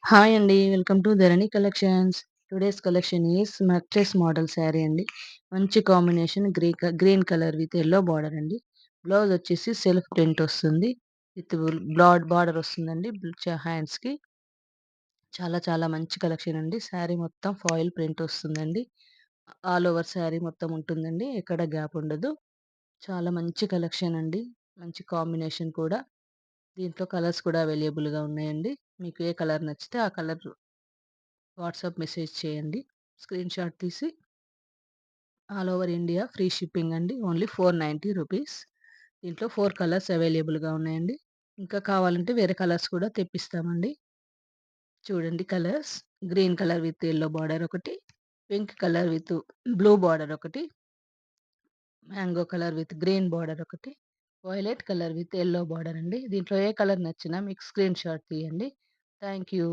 Hi అండి. Welcome to Dharani collections. Today's collection is necklace model sari అండి. మంచి combination green colour with yellow border అండి. Blouse వచ్చేసి self print వస్తుంది. With broad border వస్తుందండి. హ్యాండ్స్‌కి చాలా చాలా మంచి కలెక్షన్ అండి. శారీ మొత్తం ఫాయిల్ ప్రింట్ వస్తుందండి. ఆల్ ఓవర్ శారీ మొత్తం ఉంటుందండి. ఎక్కడ గ్యాప్ ఉండదు. చాలా మంచి కలెక్షన్ అండి. మంచి కాంబినేషన్ కూడా. దీంట్లో కలర్స్ కూడా అవైలబుల్‌గా ఉన్నాయండి. మీకు ఏ కలర్ నచ్చితే ఆ కలర్ వాట్సాప్ మెసేజ్ చేయండి. స్క్రీన్‌షాట్ తీసి all over India free shipping అండి. Only 490 rupees. దీంట్లో 4 కలర్స్ అవైలబుల్‌గా ఉన్నాయండి. ఇంకా కావాలంటే వేరే కలర్స్ కూడా తెప్పిస్తామండి. చూడండి colours. Green colour with yellow border ఒకటి, pink colour with blue border ఒకటి, mango colour with green border ఒకటి, violet colour with yellow border అండి. దీంట్లో ఏ కలర్ నచ్చినా మీకు స్క్రీన్‌షాట్ తీయండి. Thank you.